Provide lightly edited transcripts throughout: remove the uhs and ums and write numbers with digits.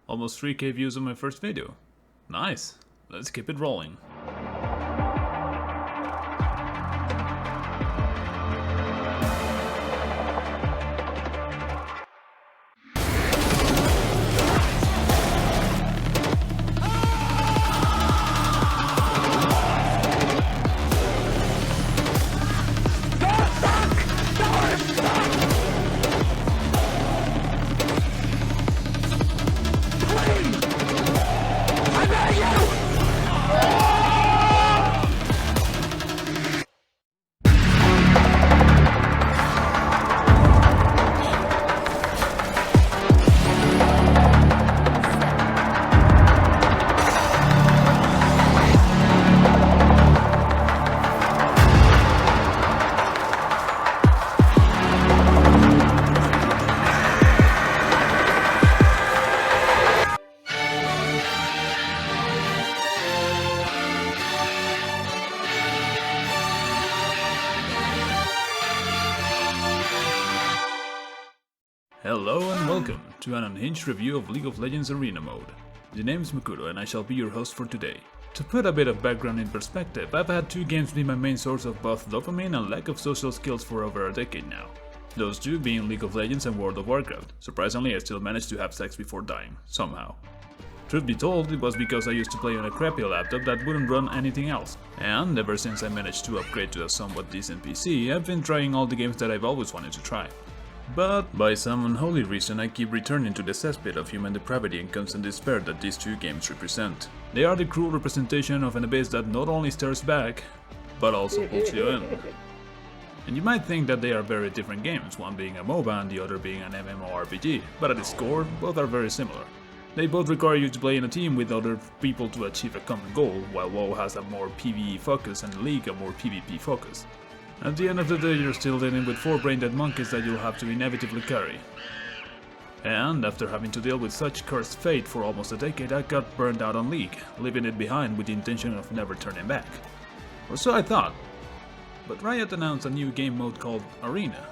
Almost 3k views on my first video. Nice, let's keep it rolling. Hello and welcome to an unhinged review of League of Legends Arena Mode. The name is Makuro and I shall be your host for today. To put a bit of background in perspective, I've had two games be my main source of both dopamine and lack of social skills for over a decade now. Those two being League of Legends and World of Warcraft. Surprisingly, I still managed to have sex before dying, somehow. Truth be told, it was because I used to play on a crappy laptop that wouldn't run anything else. And ever since I managed to upgrade to a somewhat decent PC, I've been trying all the games that I've always wanted to try. But by some unholy reason I keep returning to the cesspit of human depravity and constant despair that these two games represent. They are the cruel representation of an abyss that not only stares back, but also pulls you in. And you might think that they are very different games, one being a MOBA and the other being an MMORPG, but at its core, both are very similar. They both require you to play in a team with other people to achieve a common goal, while WoW has a more PvE focus and League a more PvP focus. At the end of the day, you're still dealing with 4 brain-dead monkeys that you'll have to inevitably carry. And after having to deal with such cursed fate for almost a decade, I got burned out on League, leaving it behind with the intention of never turning back. Or so I thought. But Riot announced a new game mode called Arena.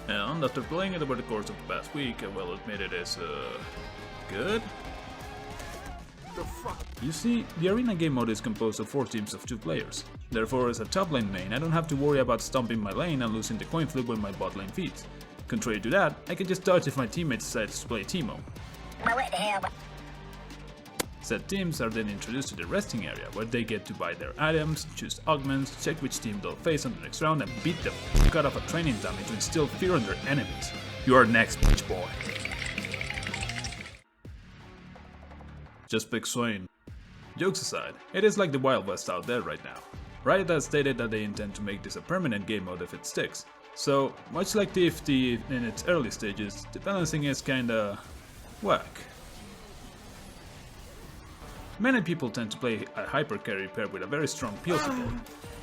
And after playing it over the course of the past week, I will admit it is, good? You see, the Arena game mode is composed of 4 teams of 2 players. Therefore, as a top lane main, I don't have to worry about stomping my lane and losing the coin flip when my bot lane feeds. Contrary to that, I can just dodge if my teammates decide to play Teemo. Said teams are then introduced to the resting area, where they get to buy their items, choose augments, check which team they'll face on the next round, and beat the f*** out of a training dummy to instill fear in their enemies. You are next, bitch boy. Just pick Swain. Jokes aside, it is like the Wild West out there right now. Riot has stated that they intend to make this a permanent game mode if it sticks. So, much like TFT in its early stages, the balancing is kinda whack. Many people tend to play a hyper carry paired with a very strong peel support.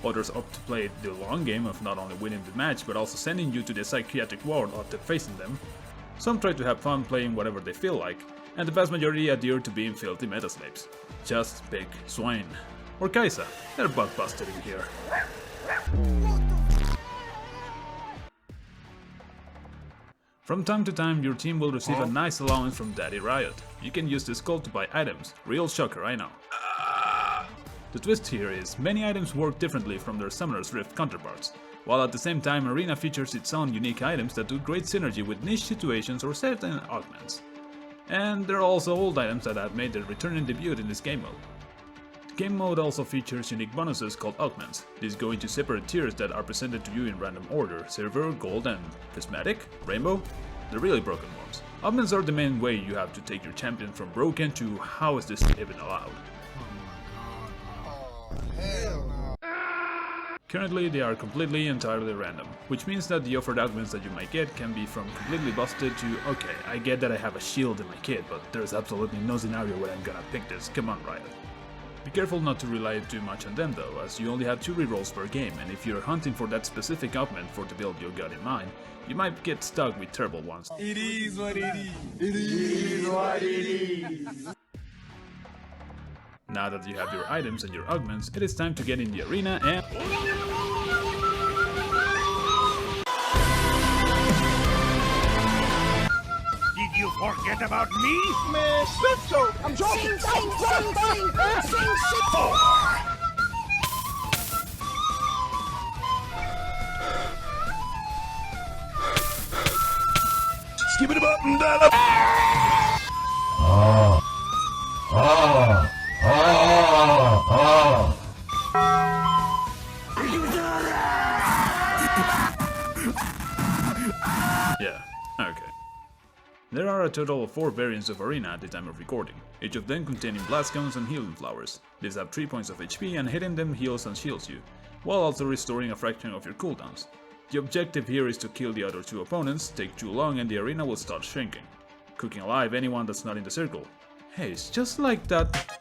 Others opt to play the long game of not only winning the match but also sending you to the psychiatric ward after facing them. Some try to have fun playing whatever they feel like, and the vast majority adhere to being filthy meta slaves. Just pick Swain. Or Kai'Sa, they're bug busted in here. From time to time, your team will receive a nice allowance from Daddy Riot. You can use this gold to buy items. Real shocker, I know. The twist here is, many items work differently from their Summoner's Rift counterparts, while at the same time Arena features its own unique items that do great synergy with niche situations or certain augments. And there are also old items that have made their return and debut in this game mode. The game mode also features unique bonuses called augments. These go into separate tiers that are presented to you in random order: silver, gold, and prismatic, rainbow, the really broken ones. Augments are the main way you have to take your champion from broken to how is this even allowed. Currently, they are completely entirely random, which means that the offered augments that you might get can be from completely busted to, okay, I get that I have a shield in my kit, but there's absolutely no scenario where I'm gonna pick this, come on Riot. Be careful not to rely too much on them though, as you only have 2 rerolls per game, and if you're hunting for that specific augment for the build you got in mind, you might get stuck with terrible ones. It is what it is. It is what it is. Now that you have your items and your augments, it is time to get in the arena and... Did you forget about me? Man, Spencer! I'm joking! Skip it up and down. Yeah, okay. There are a total of 4 variants of arena at the time of recording, each of them containing blast guns and healing flowers. These have 3 points of HP and hitting them heals and shields you, while also restoring a fraction of your cooldowns. The objective here is to kill the other 2 opponents, take too long and the arena will start shrinking, cooking alive anyone that's not in the circle. Hey, it's just like that.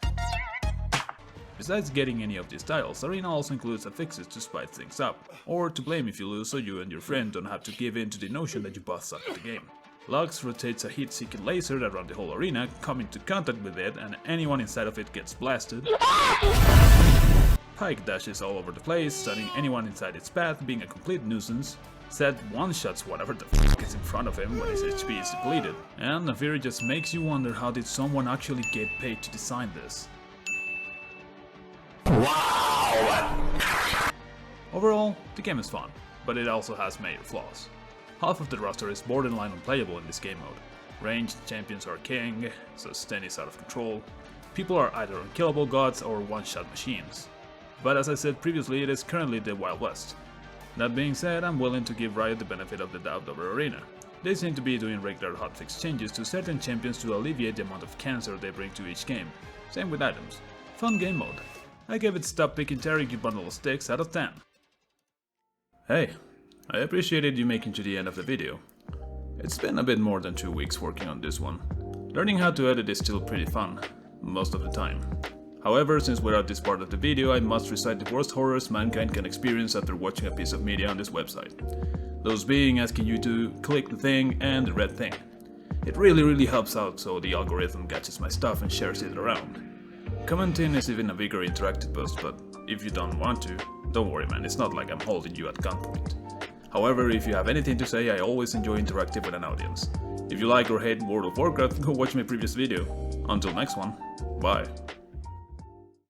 Besides getting any of these tiles, arena also includes affixes to spice things up, or to blame if you lose so you and your friend don't have to give in to the notion that you both suck at the game. Lux rotates a heat-seeking laser around the whole arena, coming to contact with it and anyone inside of it gets blasted. Pike dashes all over the place, stunning anyone inside its path, being a complete nuisance. Zed one-shots whatever the f*** is in front of him when his HP is depleted. And Naviri just makes you wonder, how did someone actually get paid to design this? Wow! Overall, the game is fun, but it also has major flaws. Half of the roster is borderline unplayable in this game mode. Ranged champions are king, sustain is out of control. People are either unkillable gods or one-shot machines. But as I said previously, it is currently the Wild West. That being said, I'm willing to give Riot the benefit of the doubt over Arena. They seem to be doing regular hotfix changes to certain champions to alleviate the amount of cancer they bring to each game. Same with items. Fun game mode. I gave it Stop Picking Taric You Bundle of Sticks out of 10. Hey, I appreciated you making to the end of the video. It's been a bit more than 2 weeks working on this one. Learning how to edit is still pretty fun, most of the time. However, since we're at this part of the video, I must recite the worst horrors mankind can experience after watching a piece of media on this website. Those being asking you to click the thing and the red thing. It really helps out so the algorithm catches my stuff and shares it around. Commenting is even a bigger interactive post, but if you don't want to, don't worry man, it's not like I'm holding you at gunpoint. However, if you have anything to say, I always enjoy interacting with an audience. If you like or hate World of Warcraft, go watch my previous video. Until next one, bye.